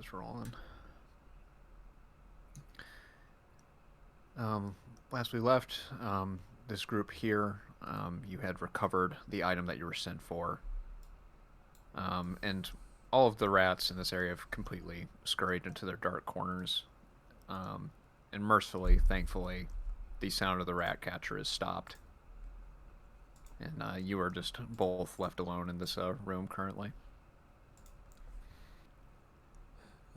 this rolling. Um, Last we left, this group here, you had recovered the item that you were sent for, and all of the rats in this area have completely scurried into their dark corners. Um, and mercifully, thankfully, the sound of the rat catcher is stopped. And you are just both left alone in this room currently.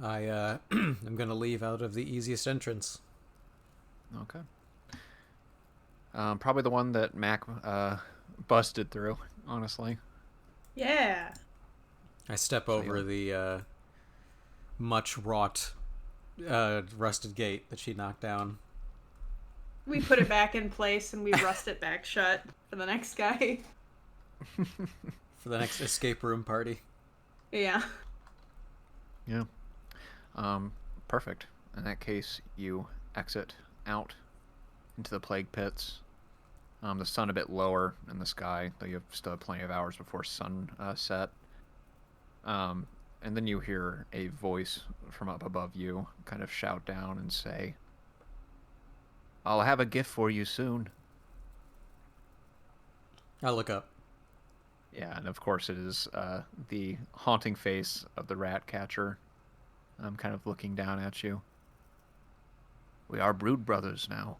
I'm gonna leave out of the easiest entrance. Okay. Probably the one that Mac busted through, honestly. Yeah. I step So over the much wrought rusted gate that she knocked down. We put it back in place and we rust it back shut for the next guy. For the next escape room party. Yeah. Yeah. Perfect. In that case, you exit out into the plague pits. The sun a bit lower in the sky, though you still have plenty of hours before sunset. And then you hear a voice from up above you kind of shout down and say, "I'll have a gift for you soon." I look up. Yeah, and of course it is the haunting face of the rat catcher. I'm kind of looking down at you. We are brood brothers now.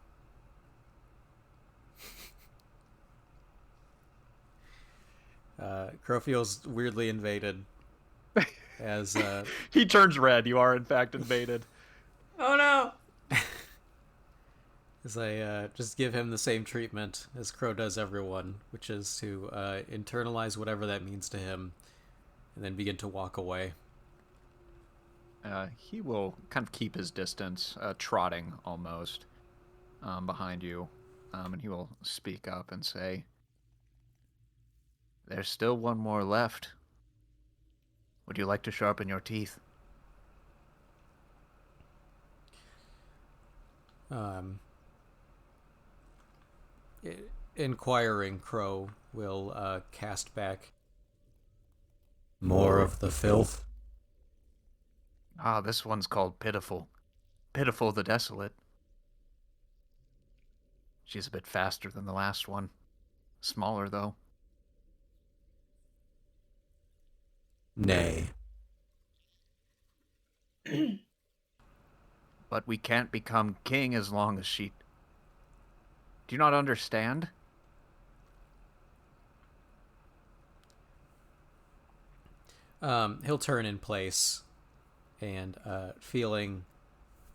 Crow feels weirdly invaded as He turns red. You are in fact invaded. Oh no. I just give him the same treatment as Crow does everyone, which is to internalize whatever that means to him, and then begin to walk away. He will kind of keep his distance, trotting almost behind you, and he will speak up and say, "There's still one more left. Would you like to sharpen your teeth?" Um, Inquiring Crow will cast back. More of the filth? Ah, this one's called Pitiful. Pitiful the Desolate. She's a bit faster than the last one. Smaller, though. Nay. But we can't become king as long as she... Do you not understand? He'll turn in place and feeling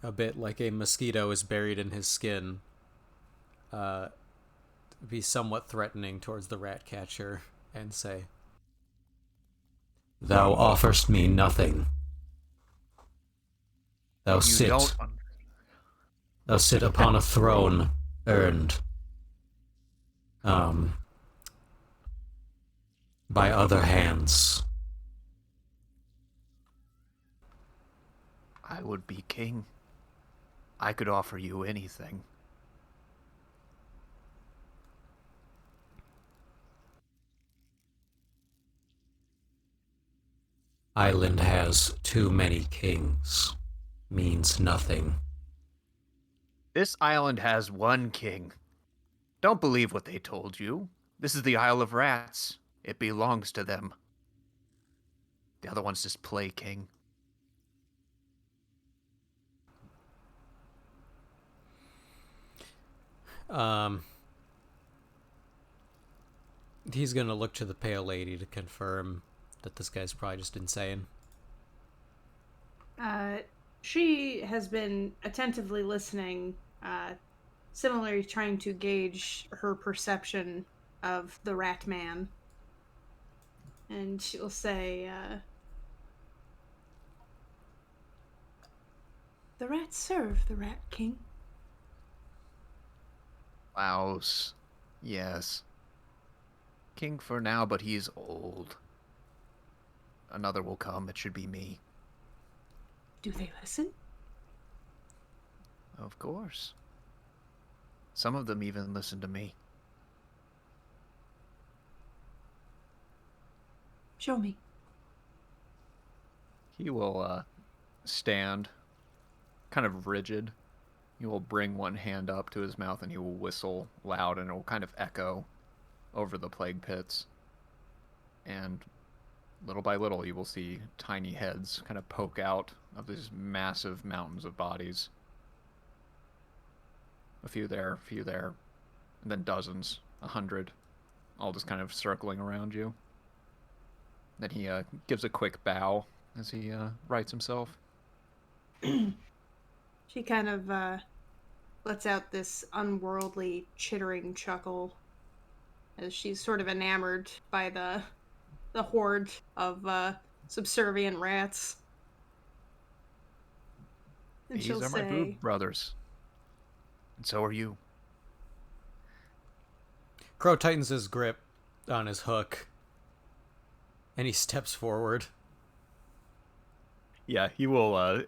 a bit like a mosquito is buried in his skin, be somewhat threatening towards the rat catcher and say, Thou offerst me nothing. Thou You sit. don't... Thou sit upon a throne earned by other hands. I would be king. I could offer you anything. Island has too many kings. Means nothing. This island has one king. Don't believe what they told you. This is the Isle of Rats. It belongs to them. The other one's just play king. He's gonna look to the pale lady to confirm that this guy's probably just insane. She has been attentively listening, similarly trying to gauge her perception of the rat man. And she'll say, the rats serve the Rat King. Louse. Yes. King for now, but he's old. Another will come. It should be me. Do they listen? Of course. Some of them even listen to me. Show me. He will stand, kind of rigid. He will bring one hand up to his mouth and he will whistle loud, and it will kind of echo over the plague pits. And little by little, you will see tiny heads kind of poke out of these massive mountains of bodies. A few there, and then dozens, 100, all just kind of circling around you. Then he gives a quick bow as he rights himself. She kind of lets out this unworldly chittering chuckle as she's sort of enamored by the horde of subservient rats. And These she'll are my say, boob brothers. And so are you. Crow tightens his grip on his hook, and he steps forward. Yeah, he will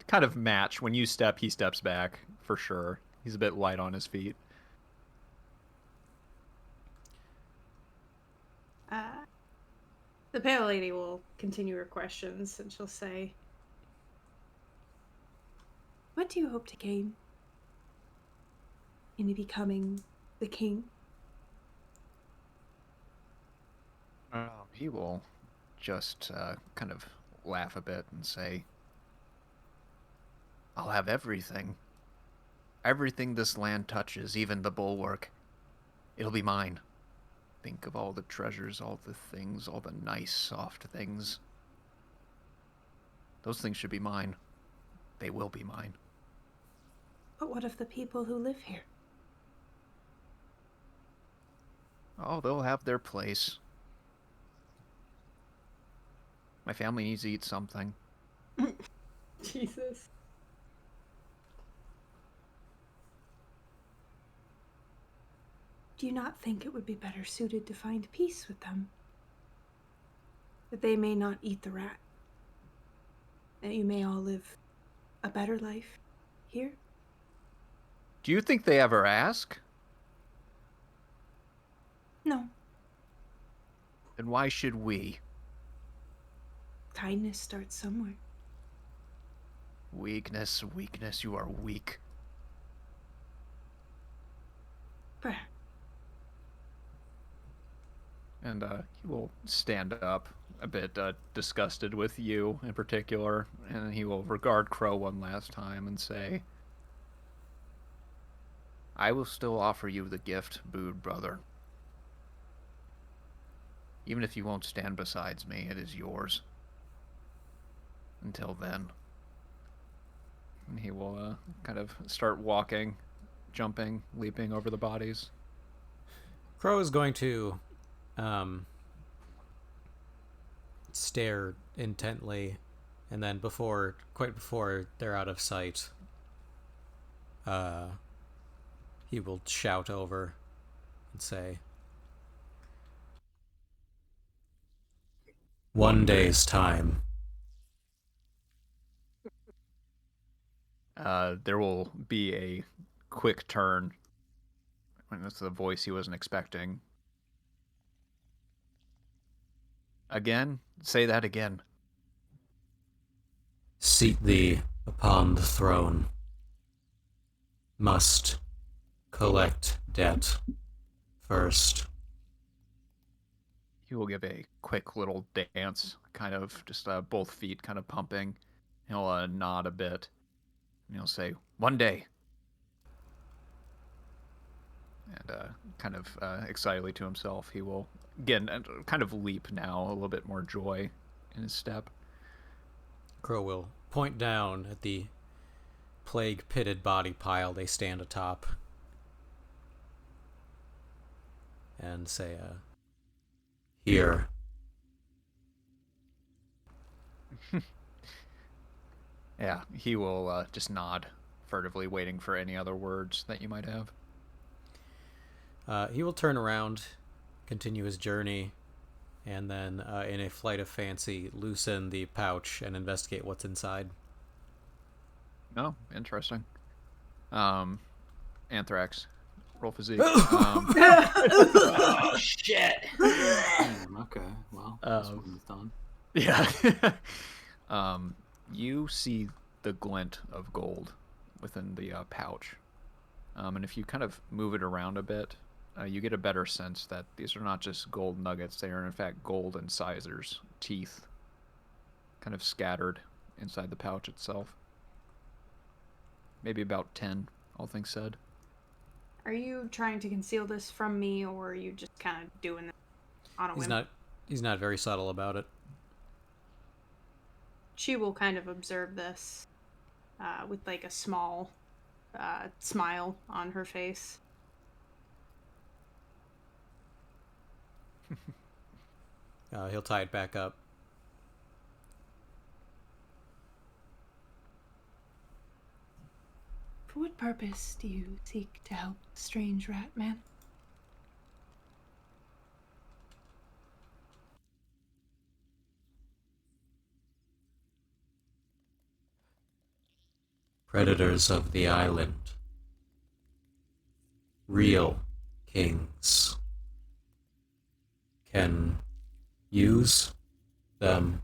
kind of match. When you step, he steps back, for sure. He's a bit light on his feet. the pale lady will continue her questions, and she'll say, "What do you hope to gain in becoming the king?" He will just kind of laugh a bit and say, "I'll have everything. Everything this land touches, even the bulwark. It'll be mine. Think of all the treasures, all the things, all the nice, soft things. Those things should be mine. They will be mine." But what of the people who live here? Oh, they'll have their place. My family needs to eat something. Jesus. Do you not think it would be better suited to find peace with them? That they may not eat the rat. That you may all live a better life here? Do you think they ever ask? No. Then why should we? Kindness starts somewhere. Weakness, weakness, you are weak. Perhaps. And he will stand up, a bit disgusted with you in particular, and he will regard Crow one last time and say, "I will still offer you the gift, booed brother. Even if you won't stand beside me, it is yours. Until then." And he will kind of start walking, jumping, leaping over the bodies. Crow is going to stare intently, and then quite before they're out of sight, he will shout over and say, "One day's time." There will be a quick turn. And that's the voice he wasn't expecting. Again? Say that again. "Seat thee upon the throne. Must collect debt first." He will give a quick little dance, kind of just both feet kind of pumping. He'll nod a bit. And he'll say, "One day." And kind of excitedly to himself, he will, again, kind of leap now, a little bit more joy in his step. Crow will point down at the plague-pitted body pile they stand atop and say, "Here." Yeah, he will just nod, furtively waiting for any other words that you might have. He will turn around, continue his journey, and then, in a flight of fancy, loosen the pouch and investigate what's inside. Oh, interesting. Anthrax. Roll physique. Oh, shit. Okay, well, this one's done. Yeah. You see the glint of gold within the pouch. And if you kind of move it around a bit, you get a better sense that these are not just gold nuggets, they are in fact gold incisors, teeth, kind of scattered inside the pouch itself. Maybe about 10, all things said. Are you trying to conceal this from me, or are you just kind of doing this on a whim? He's not very subtle about it. She will kind of observe this with like a small smile on her face. He'll tie it back up. For what purpose do you seek to help the strange rat man? Predators of the island. Real kings. Can use them.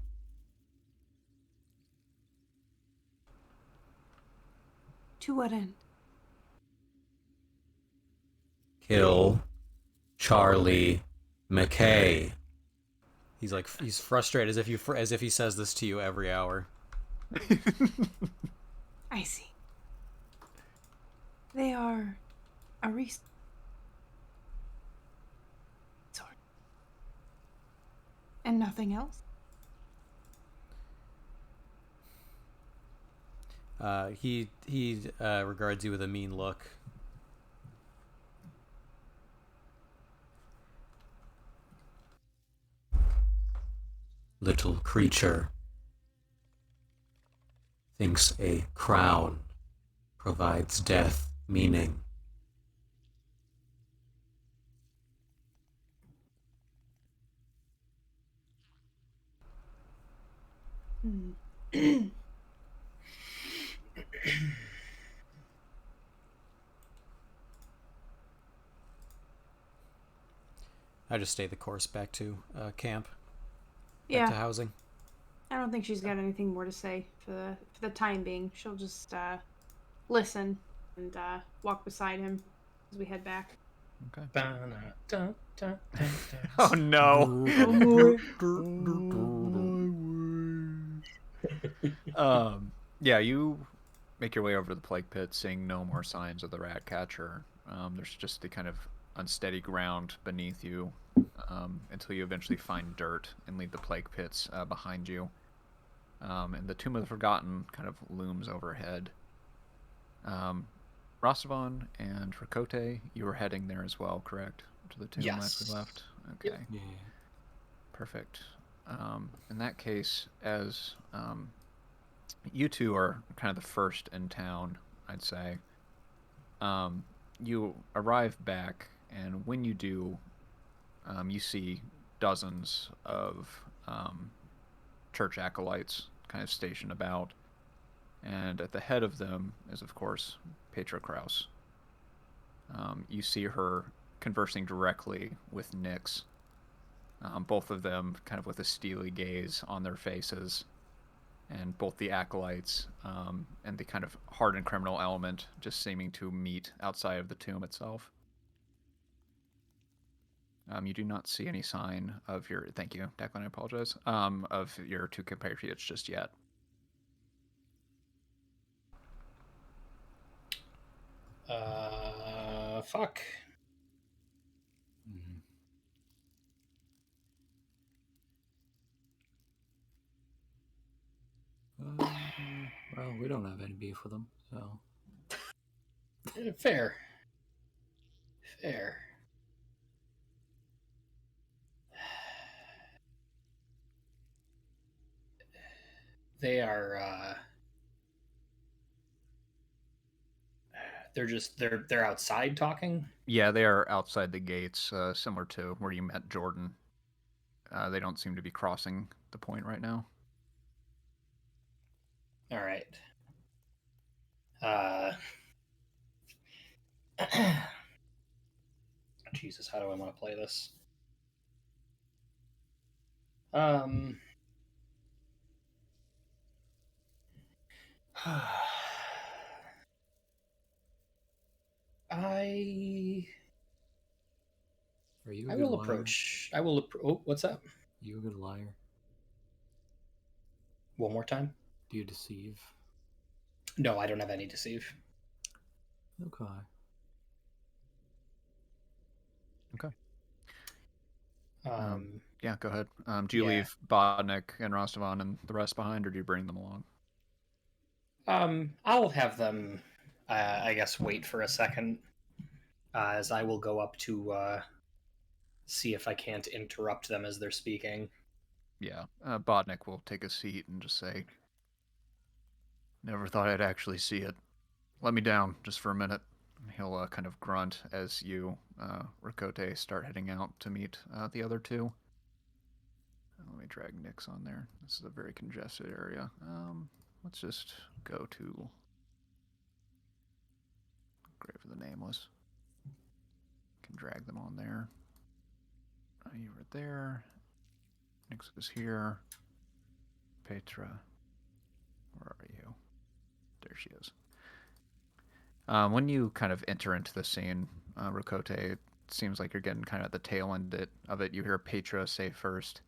To what end? Kill Charlie McKay. He's frustrated as if he says this to you every hour. I see. They are a resource. And nothing else? He regards you with a mean look. Little creature thinks a crown provides death meaning. I just stay the course back to camp. Back to housing. I don't think she's got anything more to say for the time being. She'll just listen and walk beside him as we head back. Okay. Oh no. Yeah, you make your way over to the plague pit, seeing no more signs of the rat catcher. There's just the kind of unsteady ground beneath you until you eventually find dirt and leave the plague pits behind you. And the Tomb of the Forgotten kind of looms overhead. Rastavan and Rakote, you were heading there as well, correct? To the tomb Yes. as we left? Okay. Yep. Yeah. Perfect. In that case, as you two are kind of the first in town, I'd say, you arrive back, and when you do, you see dozens of church acolytes kind of stationed about, and at the head of them is, of course, Petra Kraus. You see her conversing directly with Nyx, both of them kind of with a steely gaze on their faces, and both the acolytes and the kind of hardened criminal element just seeming to meet outside of the tomb itself. You do not see any sign of your... Thank you, Declan, I apologize. Of your two compatriots just yet. Fuck. Well, we don't have any beef with them, so. Fair. Fair. They are, they're outside talking? Yeah, they are outside the gates, similar to where you met Jordan. They don't seem to be crossing the point right now. All right. Jesus, how do I want to play this? I Are you a I good will liar? approach. I will. Oh, what's up? You a good liar? One more time. Do you deceive? No, I don't have any deceive. Okay. Okay. Um, Yeah, go ahead. Do you Yeah. leave Bodnik and Rostovan and the rest behind, or do you bring them along? I'll have them. I guess wait for a second, as I will go up to see if I can't interrupt them as they're speaking. Yeah. Bodnik will take a seat and just say, "Never thought I'd actually see it. Let me down just for a minute." He'll kind of grunt as you, Rakote, start heading out to meet the other two. Let me drag Nyx on there. This is a very congested area. Let's just go to Grave of the Nameless. Can drag them on there. You were there. Nyx was here. Petra, where are you? There she is. When you kind of enter into the scene, Rakote, it seems like you're getting kind of at the tail end of it. You hear Petra say first,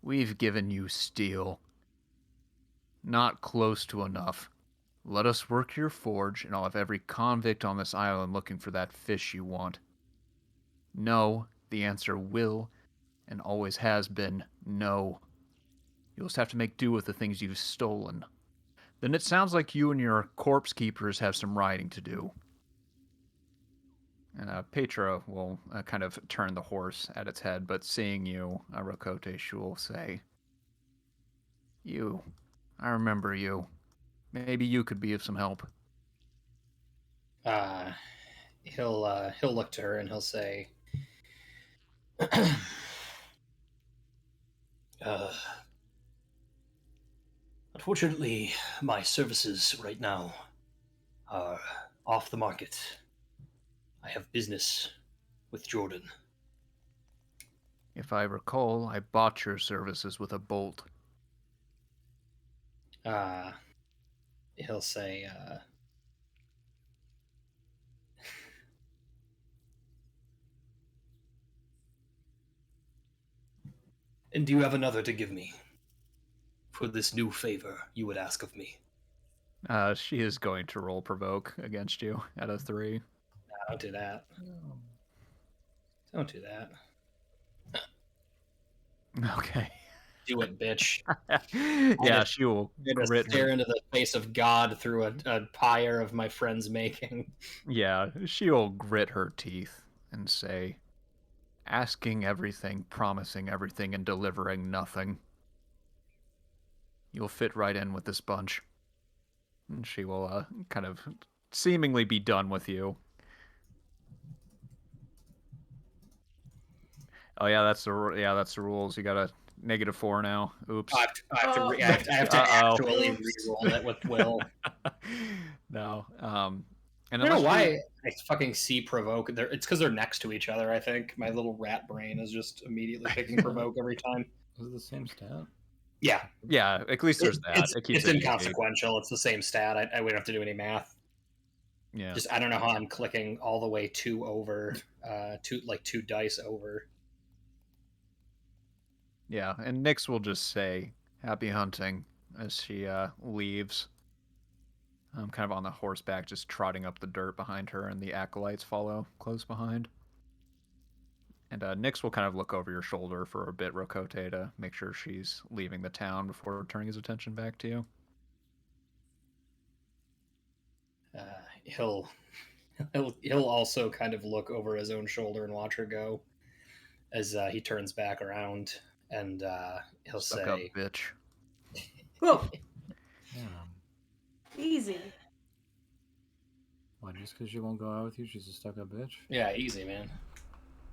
"We've given you steel. Not close to enough. Let us work your forge, and I'll have every convict on this island looking for that fish you want." No, the answer will, and always has been, no. You'll just have to make do with the things you've stolen. Then it sounds like you and your corpse keepers have some riding to do. And Petra will kind of turn the horse at its head, but seeing you, Rakote, she will say, "You, I remember you. Maybe you could be of some help." Uh, he'll look to her and he'll say, uh, "Unfortunately, my services right now are off the market. I have business with Jordan." If I recall, I bought your services with a bolt. Uh, he'll say, "And do you have another to give me for this new favor you would ask of me?" She is going to roll provoke against you at a 3. Don't do that. Don't do that. Okay. Do it, bitch. Yeah, she will I'm gonna grit stare her. into the face of God through a pyre of my friend's making. Yeah, she will grit her teeth and say, "Asking everything, promising everything, and delivering nothing. You'll fit right in with this bunch." And she will kind of seemingly be done with you. Oh yeah, that's the rules. You got a -4 now. Oops. I have to Uh-oh. actually Oops. re-roll it with Will. No. And I don't know unless you, why I fucking see provoke. It's because they're next to each other. I think my little rat brain is just immediately picking provoke every time. Is it the same stat? Yeah, yeah, at least there's that. It keeps it's it easy. inconsequential. It's the same stat. I wouldn't have to do any math. Yeah. Just I don't know how I'm clicking all the way two over, two dice over. Yeah, and Nyx will just say, "Happy hunting," as she leaves. Kind of on the horseback, just trotting up the dirt behind her, and the acolytes follow close behind. And Nyx will kind of look over your shoulder for a bit, Rokote, to make sure she's leaving the town before turning his attention back to you. He'll he'll also kind of look over his own shoulder and watch her go as he turns back around, and he'll Stuck up say, bitch. Whoa, Yeah. easy. Why, just because she won't go out with you, she's a stuck-up bitch? "Yeah, easy, man.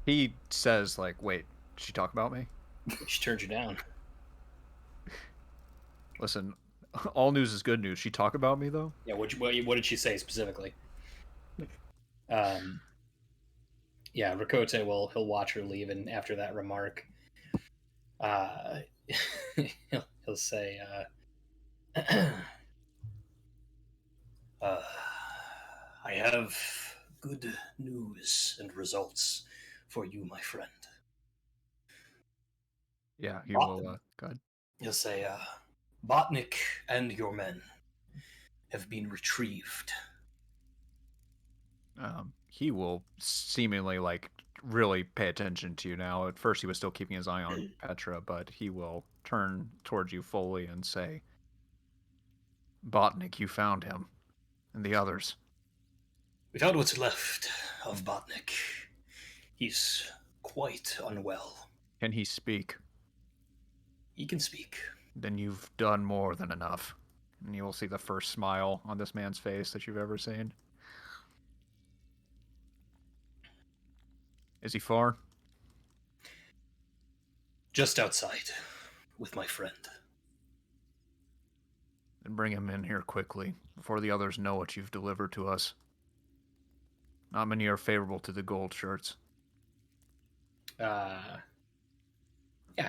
He says, like, "Wait, did she talk about me?" She turned you down." Listen, all news is good news. She talk about me, though? Yeah, what did she say specifically? Yeah, Rakote he'll watch her leave, and after that remark, uh, he'll say, Uh, I have good news and results for you, my friend. Yeah, he Bot- will. Go ahead. He'll say, Botnik and your men have been retrieved. He will seemingly like really pay attention to you now. At first, he was still keeping his eye on Petra, but he will turn towards you fully and say, "Botnik, you found him, and the others." We found what's left of Botnik. He's quite unwell. Can he speak? He can speak. Then you've done more than enough. And you will see the first smile on this man's face that you've ever seen. Is he far? Just outside with my friend. Then bring him in here quickly, before the others know what you've delivered to us. Not many are favorable to the gold shirts. Yeah,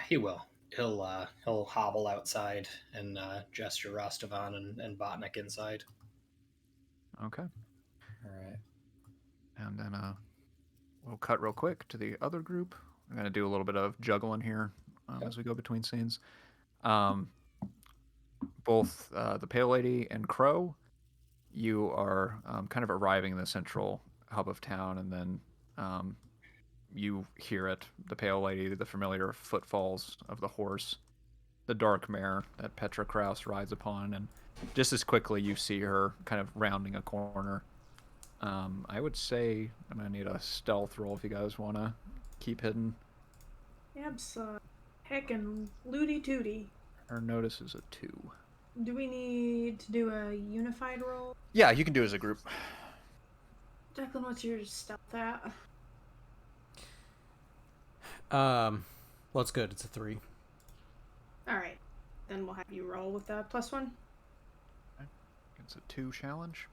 he will. He'll hobble outside and gesture Rastavan and Botnik inside. Okay. All right. And then we'll cut real quick to the other group. I'm going to do a little bit of juggling here as we go between scenes. Um, both the Pale Lady and Crow, you are kind of arriving in the central hub of town, and then you hear it, the Pale Lady, the familiar footfalls of the horse, the dark mare that Petra Kraus rides upon, and just as quickly you see her kind of rounding a corner. I would say I'm gonna need a stealth roll if you guys want to keep hidden. Heckin' looty tooty. Her notice is a 2. Do we need to do a unified roll? Yeah, you can do it as a group. Declan, what's your stealth at? Well, it's good. It's a 3. Alright. Then we'll have you roll with the +1. It's a 2 challenge.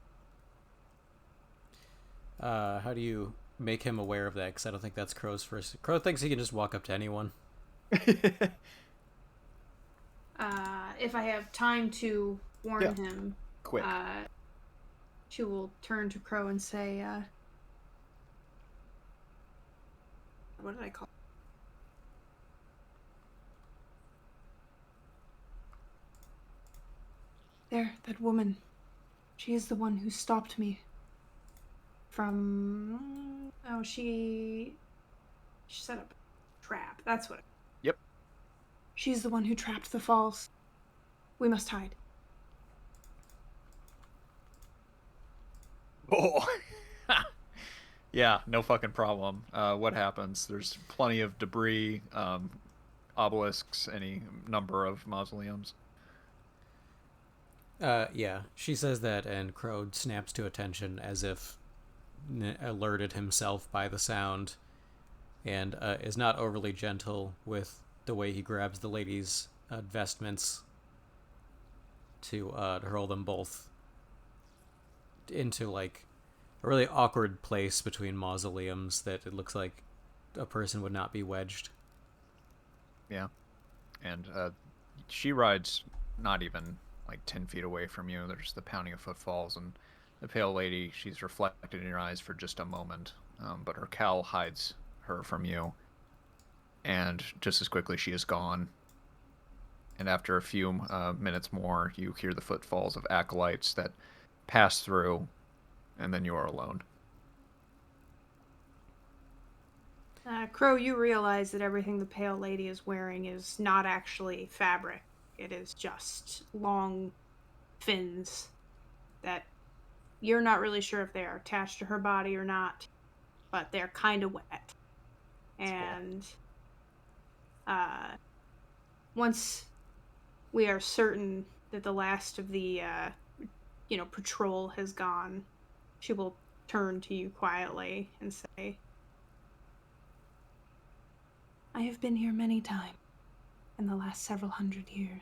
How do you make him aware of that? Because I don't think that's Crow's first. Crow thinks he can just walk up to anyone. If I have time to warn him, Quick. she will turn to Crow and say, what did I call it? There, that woman. She is the one who stopped me from... Oh, she set up a trap. That's what it... Yep. She's the one who trapped the falls. We must hide. Oh. Yeah, no fucking problem. What happens? There's plenty of debris, obelisks, any number of mausoleums. Yeah. She says that, and Crow snaps to attention as if alerted himself by the sound, and is not overly gentle with the way he grabs the lady's vestments to hurl them both into like a really awkward place between mausoleums that it looks like a person would not be wedged. Yeah. And she rides not even like 10 feet away from you. There's the pounding of footfalls, and the Pale Lady, she's reflected in your eyes for just a moment, but her cowl hides her from you. And just as quickly, she is gone. And after a few minutes more, you hear the footfalls of acolytes that pass through, and then you are alone. Crow, you realize that everything the Pale Lady is wearing is not actually fabric. It is just long fins that you're not really sure if they are attached to her body or not, but they're kind of wet. And once we are certain that the last of the patrol has gone, she will turn to you quietly and say, I have been here many times in the last several hundred years.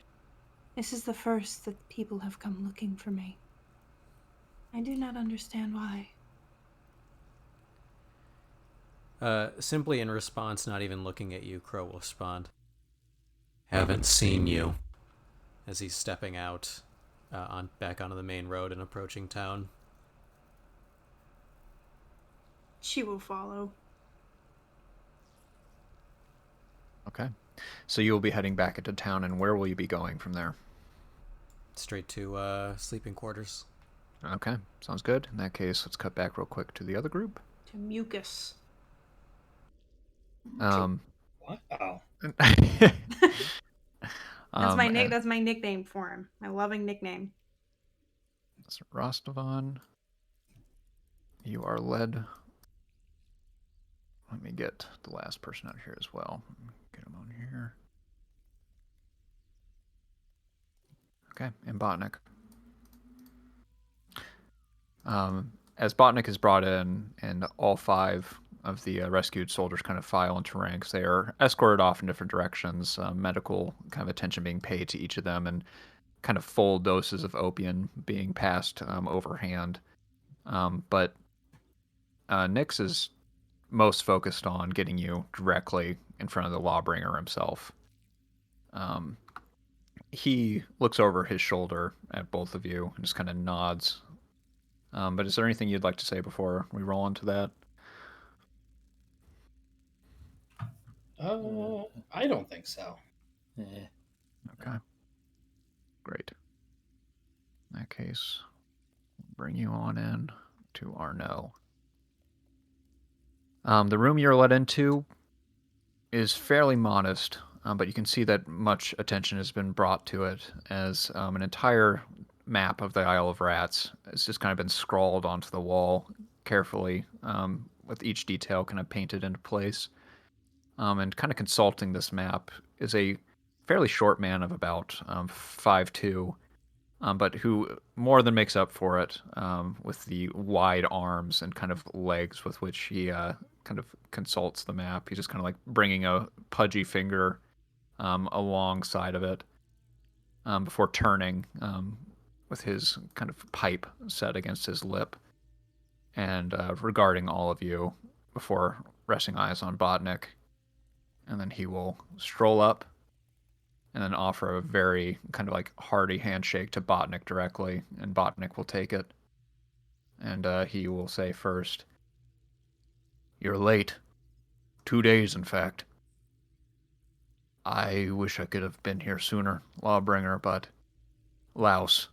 This is the first that people have come looking for me. I do not understand why. Simply in response, not even looking at you, Crow will respond, Haven't seen you. As he's stepping out on back onto the main road and approaching town. She will follow. Okay. So you'll be heading back into town, and where will you be going from there? Straight to sleeping quarters. Okay, sounds good. In that case, let's cut back real quick to the other group. To mucus. Um, What? Oh. and That's my nickname for him. My loving nickname. that's Rostovan. You are led. Let me get the last person out here as well. Get him on here. Okay, and Botnik. As Botnik is brought in, and all 5 of the rescued soldiers kind of file into ranks, they are escorted off in different directions, medical kind of attention being paid to each of them, and kind of full doses of opium being passed overhand. But Nyx is most focused on getting you directly in front of the lawbringer himself. He looks over his shoulder at both of you and just kind of nods. But is there anything you'd like to say before we roll into that? I don't think so. Eh. Okay. Great. In that case, bring you on in to Arno. The room you're let into is fairly modest, but you can see that much attention has been brought to it as an entire map of the Isle of Rats has just kind of been scrawled onto the wall carefully, with each detail kind of painted into place. And kind of consulting this map is a fairly short man of about 5'2", but who more than makes up for it with the wide arms and kind of legs with which he kind of consults the map. He's just kind of like bringing a pudgy finger alongside of it before turning with his kind of pipe set against his lip and regarding all of you before resting eyes on Botnik. And then he will stroll up and then offer a very kind of like hearty handshake to Botnik directly, and Botnik will take it. And he will say first, "You're late. 2 days, in fact. I wish I could have been here sooner, Lawbringer, but louse.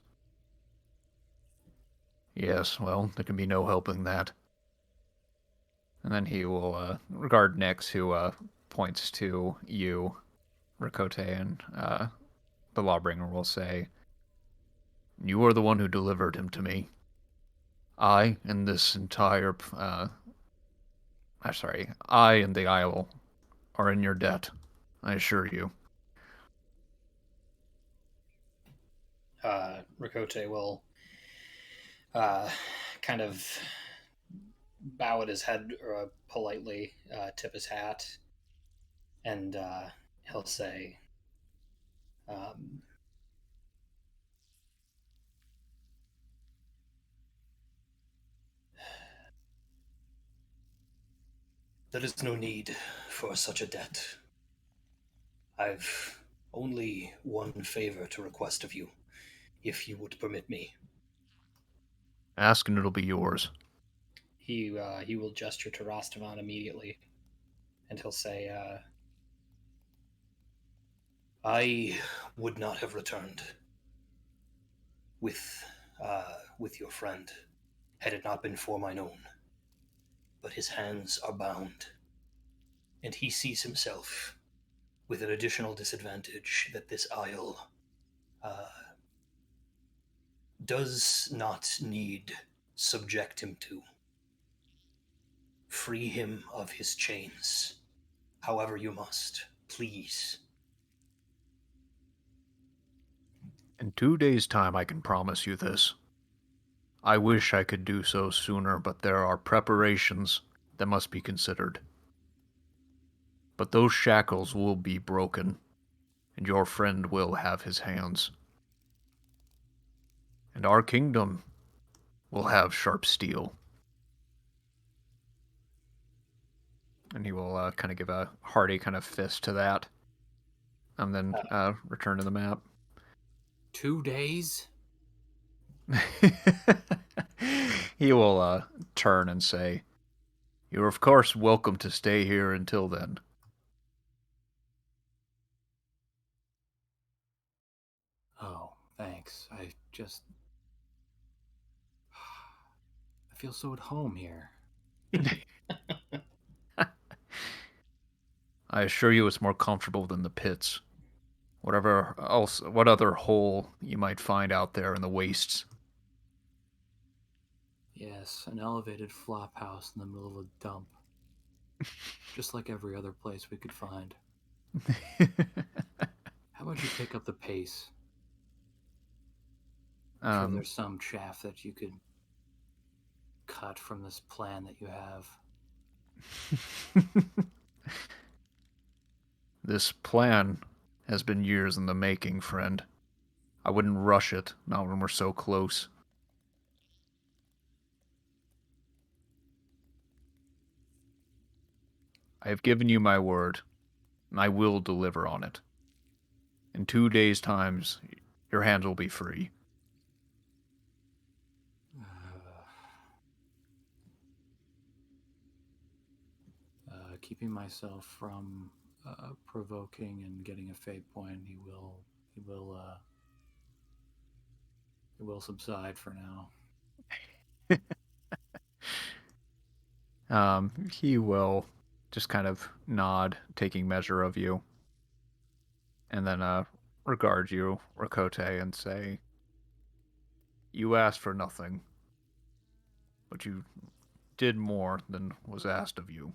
Yes, well, there can be no helping that." And then he will regard Nyx, who points to you, Rakote, and the Lawbringer will say, "You are the one who delivered him to me. I and this entire, I and the Isle are in your debt, I assure you." Rakote will kind of bow at his head politely, tip his hat, and he'll say, um, "There is no need for such a debt. I've only one favor to request of you, if you would permit me." Ask and it'll be yours. He will gesture to Rastavan immediately, and he'll say, "I would not have returned with your friend had it not been for mine own. But his hands are bound, and he sees himself with an additional disadvantage that this isle uh, does not need subject him to. Free him of his chains, however you must, please." In 2 days' time, I can promise you this. I wish I could do so sooner, but there are preparations that must be considered. But those shackles will be broken, and your friend will have his hands. And our kingdom will have sharp steel. And he will kind of give a hearty kind of fist to that, and then return to the map. 2 days? He will turn and say, "You're of course welcome to stay here until then." Oh, thanks. I feel so at home here. I assure you it's more comfortable than the pits. Whatever else, what other hole you might find out there in the wastes. Yes, an elevated flop house in the middle of a dump. Just like every other place we could find. How about you pick up the pace? I'm sure um, there's some chaff that you could cut from this plan that you have. This plan has been years in the making, friend. I wouldn't rush it, not when we're so close. I have given you my word, and I will deliver on it. In 2 days' times, your hands will be free. Keeping myself from provoking and getting a fate point, he will, uh, it will subside for now. He will just kind of nod, taking measure of you, and then regard you, Rakote, and say, "You asked for nothing, but you did more than was asked of you.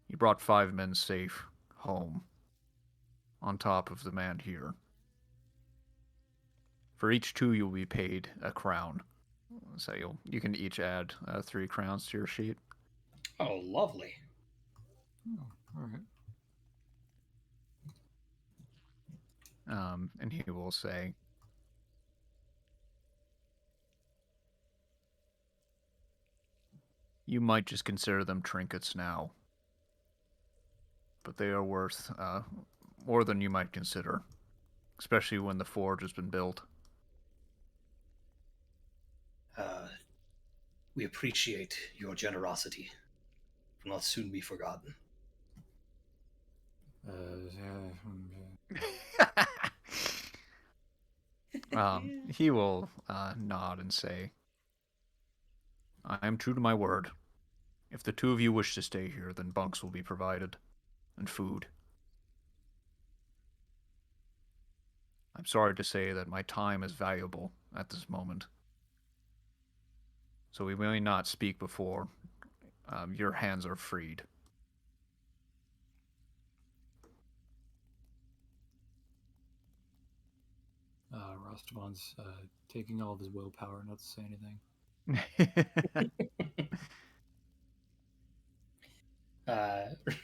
You brought 5 men safe home, on top of the man here. For each 2, you'll be paid a crown. So you can each add 3 crowns to your sheet." Oh, lovely. Oh, all right. And he will say, "You might just consider them trinkets now, but they are worth more than you might consider, especially when the forge has been built." Uh, we appreciate your generosity. It will not soon be forgotten. He will nod and say, "I am true to my word. If the 2 of you wish to stay here, then bunks will be provided, and food. I'm sorry to say that my time is valuable at this moment, so we may not speak before your hands are freed." Rostovan's taking all of his willpower not to say anything.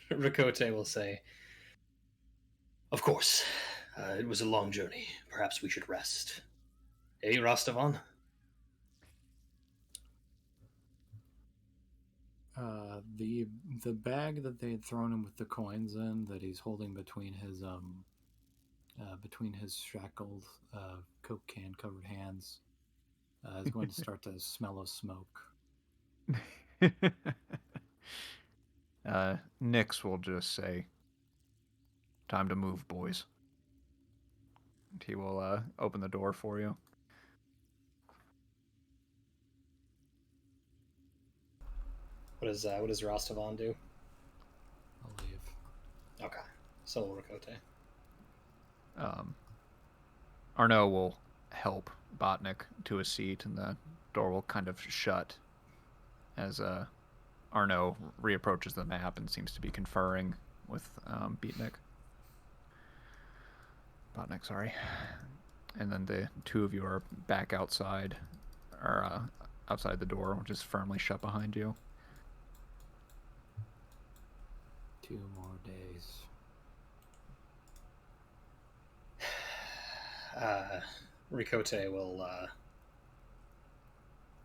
Rakote will say, "Of course, it was a long journey. Perhaps we should rest. Hey, Rastavan?" The bag that they had thrown him with the coins in, that he's holding between his shackled Coke can covered hands, is going to start to smell of smoke. Nix will just say, "Time to move, boys." And he will open the door for you. What does Rastavan do? I'll leave. Okay, so will Rakote. Um, Arno will help Botnik to a seat, and the door will kind of shut as Arno reapproaches the map and seems to be conferring with Beatnik. Botnik, sorry. And then the 2 of you are back outside, or outside the door, which is firmly shut behind you. 2 more days. Rikote will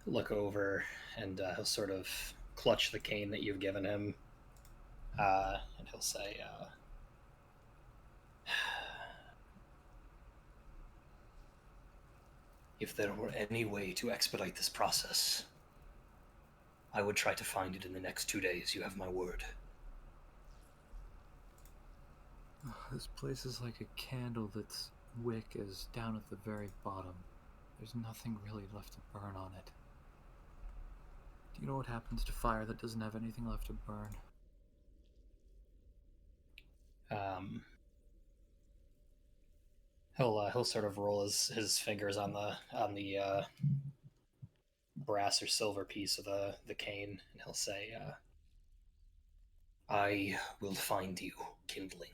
look over and he'll sort of clutch the cane that you've given him, and he'll say, If there were any way to expedite this process, I would try to find it in the next 2 days. You have my word. This place is like a candle that's wick is down at the very bottom. There's nothing really left to burn on it. Do you know what happens to fire that doesn't have anything left to burn? He'll sort of roll his fingers on the brass or silver piece of the cane, and he'll say, I will find you kindling.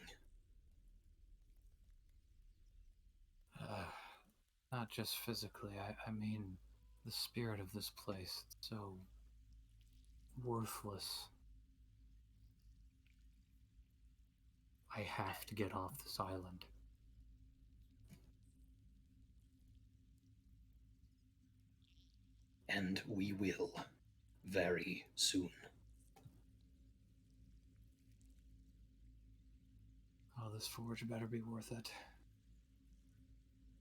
Not just physically, I mean the spirit of this place. It's so worthless. I have to get off this island. And we will very soon. Oh, this forge better be worth it.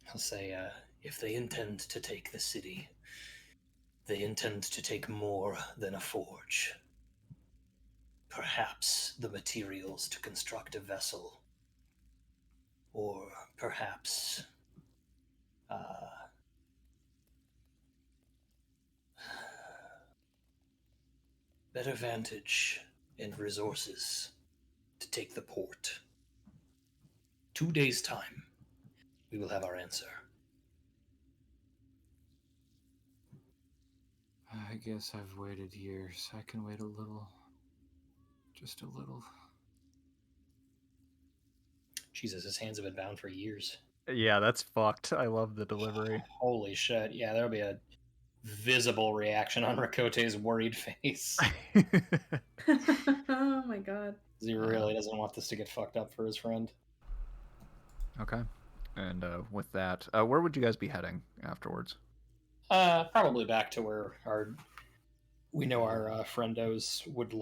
I'll say, if they intend to take the city, they intend to take more than a forge. Perhaps the materials to construct a vessel. Or perhaps, better vantage and resources to take the port. 2 days' time, we will have our answer. I guess I've waited years. I can wait a little. Just a little. Jesus, his hands have been bound for years. Yeah, that's fucked. I love the delivery. Holy shit. Yeah, there'll be a visible reaction on Rakote's worried face. Oh my god. He really doesn't want this to get fucked up for his friend. Okay. And with that, where would you guys be heading afterwards? Probably back to where our friendos would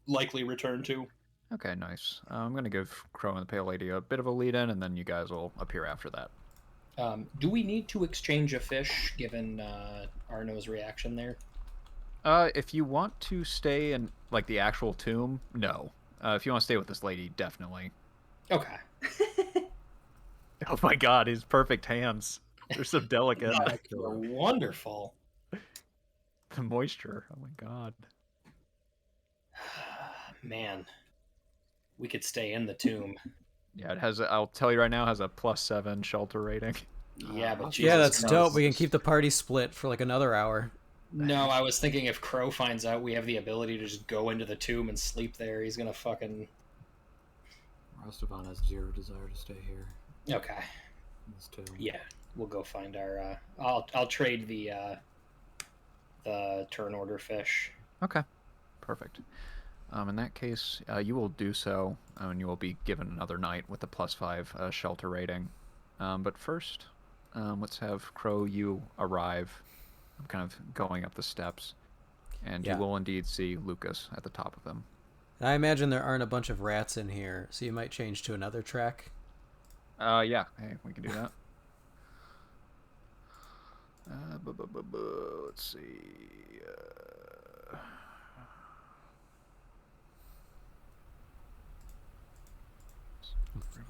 likely return to. Okay, nice. I'm going to give Crow and the Pale Lady a bit of a lead-in, and then you guys will appear after that. Do we need to exchange a fish, given Arno's reaction there? If you want to stay in, like, the actual tomb, no. If you want to stay with this lady, definitely. Okay. Oh my god, his perfect hands. They're so delicate. They're wonderful. The moisture. Oh my god. Man, we could stay in the tomb. Yeah, it has. I'll tell you right now, it has a +7 shelter rating. Yeah, but Yeah, Jesus that's Christ. dope. We can keep the party split for like another hour. No, I was thinking if Crow finds out we have the ability to just go into the tomb and sleep there, he's gonna fucking... Rastavan has zero desire to stay here. Okay. In this tomb. Yeah, we'll go find our... I'll trade the turn order fish. Okay, perfect. In that case, you will do so, and you will be given another night with a +5 shelter rating. But first, let's have Crow, you arrive. I'm kind of going up the steps, and Yeah. you will indeed see Lucas at the top of them. I imagine there aren't a bunch of rats in here, so you might change to another track. Yeah, hey, we can do that. Let's see.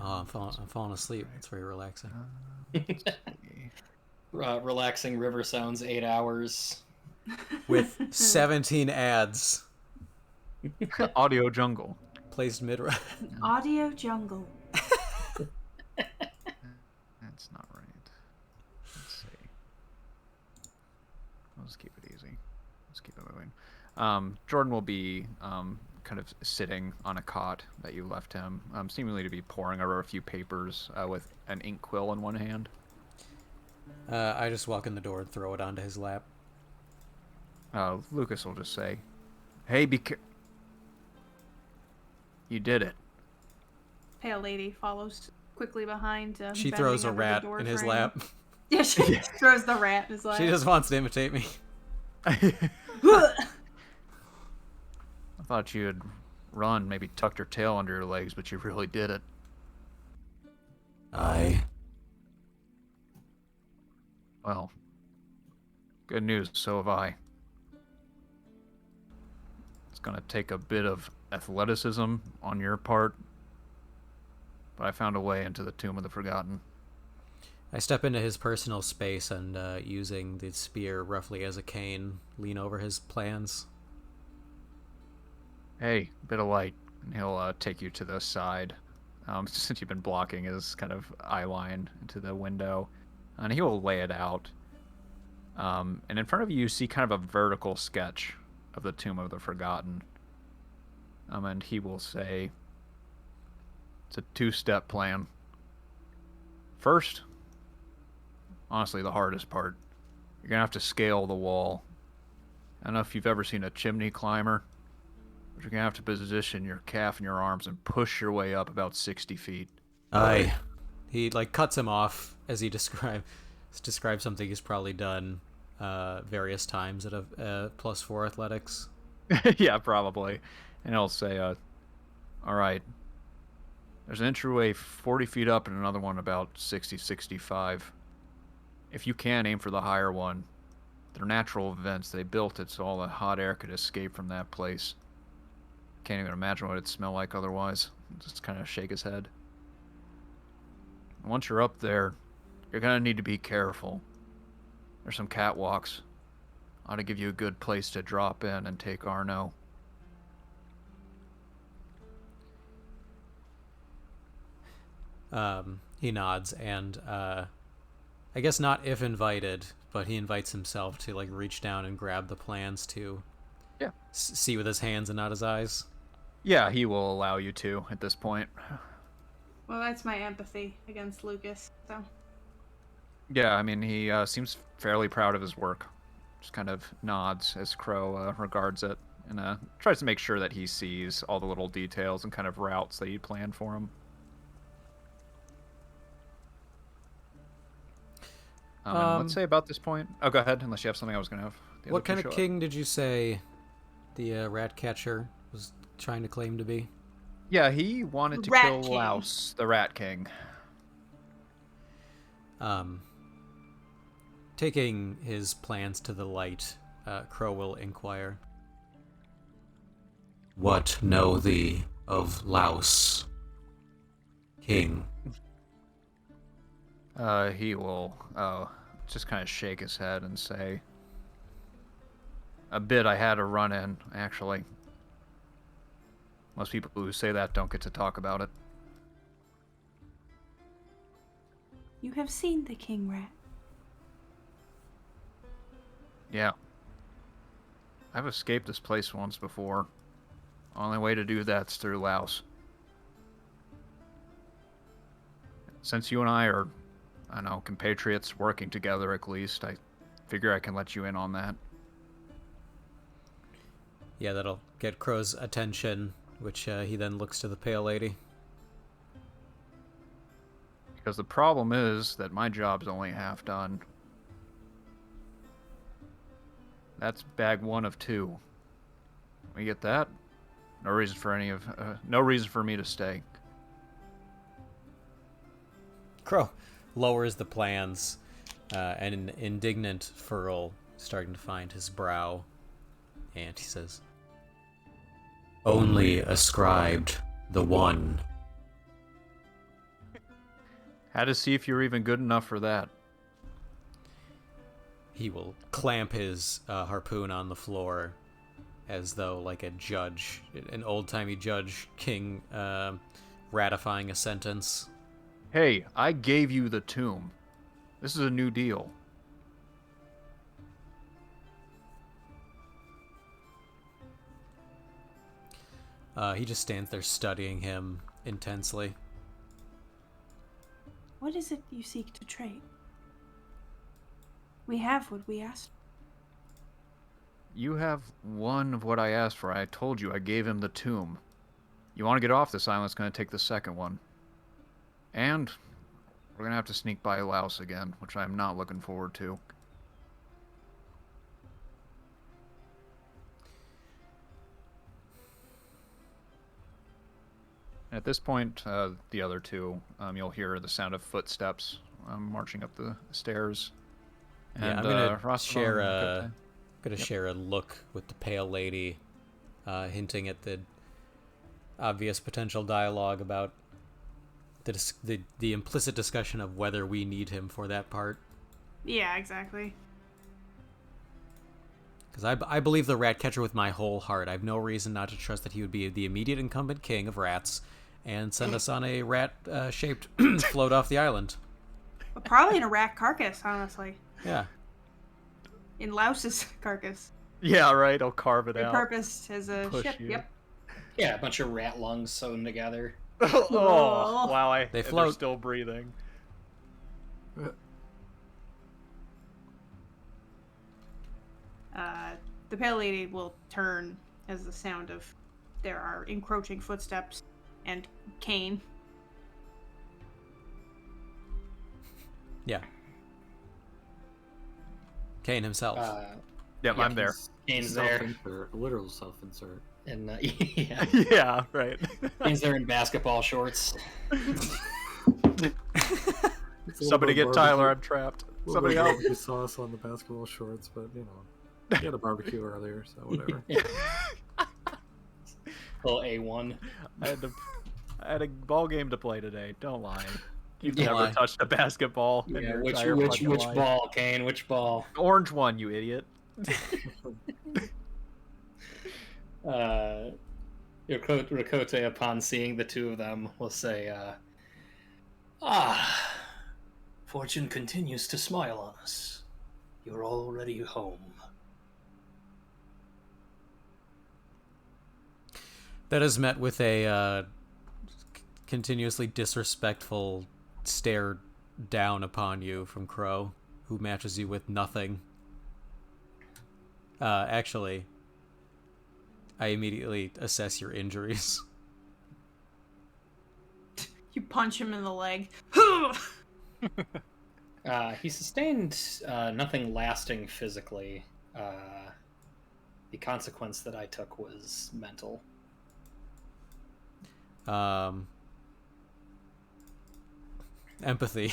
Oh, I'm falling asleep. It's very relaxing. Relaxing river sounds, 8 hours. With 17 ads Audio jungle. placed mid. Audio jungle. That's not right. Let's see. I'll just keep it easy. Let's keep it moving. Jordan will be kind of sitting on a cot that you left him, seemingly to be poring over a few papers with an ink quill in one hand. I just walk in the door and throw it onto his lap. Lucas will just say, "Hey, you did it." Pale lady follows quickly behind. She bending throws a over the rat door in his frame. lap. Yeah, she throws the rat in his lap. She just wants to imitate me. I thought you had run, maybe tucked your tail under your legs, but you really did it. I. Well, Good news, so have I. It's gonna take a bit of athleticism on your part, but I found a way into the Tomb of the Forgotten. I step into his personal space and, using the spear roughly as a cane, lean over his plans. Hey, bit of light. And he'll take you to the side, since you've been blocking his kind of eye line into the window, and he will lay it out. And in front of you, you see kind of a vertical sketch of the Tomb of the Forgotten. And he will say, it's a two-step plan. First, honestly, the hardest part, you're going to have to scale the wall. I don't know if you've ever seen a chimney climber, but you're going to have to position your calf and your arms and push your way up about 60 feet. Aye. He, like, cuts him off as he describes something he's probably done various times at a +4 athletics. Yeah, probably. And he'll say, all right, there's an entryway 40 feet up and another one about 60, 65. If you can, aim for the higher one. They're natural vents. They built it so all the hot air could escape from that place. Can't even imagine what it'd smell like otherwise. Just kind of shake his head. Once you're up there, you're going to need to be careful. There's some catwalks. Ought to give you a good place to drop in and take Arno. He nods, and I guess not if invited, but he invites himself to, like, reach down and grab the plans to see with his hands and not his eyes. Yeah, he will allow you to at this point. Well, that's my empathy against Lucas. So. Yeah, I mean, he seems fairly proud of his work. Just kind of nods as Crow regards it and tries to make sure that he sees all the little details and kind of routes that he planned for him. And let's say about this point... Oh, go ahead, unless you have something I was going to have. What kind of king did you say the rat catcher was trying to claim to be? Yeah, he wanted to kill Laos, the Rat King. Taking his plans to the light, Crow will inquire. What know thee of Laos, king? He will just kind of shake his head and say, a bit I had a run in, actually. Most people who say that don't get to talk about it. You have seen the king rat? Yeah. I've escaped this place once before. Only way to do that's through Laos. Since you and I are, I don't know, compatriots working together at least, I figure I can let you in on that. Yeah, that'll get Crow's attention, which he then looks to the Pale Lady. Because the problem is that my job's only half done. That's bag 1 of 2. We get that? No reason for me to stay. Crow lowers the plans, and an indignant furrow starting to find his brow, and he says, "Only ascribed the one." Had to see if you were even good enough for that. He will clamp his harpoon on the floor as though like a judge, an old-timey judge king, ratifying a sentence. Hey, I gave you the tomb. This is a new deal. He just stands there studying him intensely. What is it you seek to trade? We have what we asked. You have one of what I asked for. I told you I gave him the tomb. You want to get off this island, it's going to take the second one. And we're going to have to sneak by Laos again, which I'm not looking forward to. At this point, the other two, you'll hear the sound of footsteps marching up the stairs. And, Yeah, I'm gonna Rostamon share and a Kote. gonna share a look with the pale lady, hinting at the obvious potential dialogue about the implicit discussion of whether we need him for that part. Yeah, exactly. Because I believe the rat catcher with my whole heart. I have no reason not to trust that he would be the immediate incumbent king of rats and send us on a rat-shaped float off the island. But probably in a rat carcass, honestly. Yeah. In Laos's carcass. Yeah, right. I'll carve it out. Repurposed as a Push ship. you. Yep. Yeah, a bunch of rat lungs sewn together. Oh, wow. They They're float. still breathing. The pale lady will turn as the sound of there are encroaching footsteps and Kane. Yeah. Kane himself. Yep, Yeah, I'm there. Kane's there. Self-insert, literal self-insert. And yeah, Yeah, right. Kane's there in basketball shorts. It's a Somebody little get bit Tyler. barbecue- I'm trapped. a little Somebody bit help. barbecue sauce on the basketball shorts, but you know, he had a barbecue earlier, so whatever. Little A1. I had a ball game to play today. Don't lie. You've Don't never lie. touched a basketball in Yeah, your which entire which fucking which life. ball, Kane? Which ball? Orange one, you idiot. Rakote, upon seeing the two of them, will say, Fortune continues to smile on us. You're already home. That is met with a continuously disrespectful stare down upon you from Crow, who matches you with nothing. Actually, I immediately assess your injuries. You punch him in the leg. he sustained nothing lasting physically. The consequence that I took was mental. Empathy.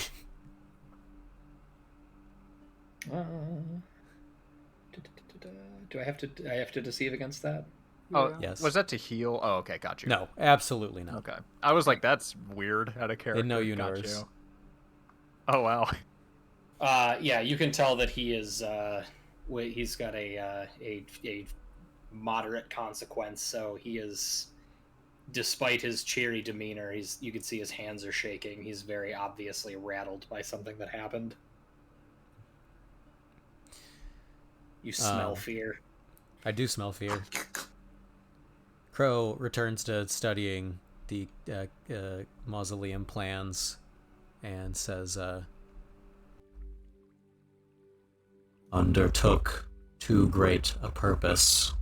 Do I have to? I have to deceive against that? Oh, Yes. Was that to heal? Oh, okay, got you. No, absolutely not. Okay. I was like, that's weird. Out of character. In no Got universe. you. Oh wow. Yeah, you can tell that he is. He's got a moderate consequence. So he is, despite his cheery demeanor, you can see his hands are shaking. He's very obviously rattled by something that happened. You smell fear. I do smell fear. Crow returns to studying the mausoleum plans and says, undertook too great a purpose.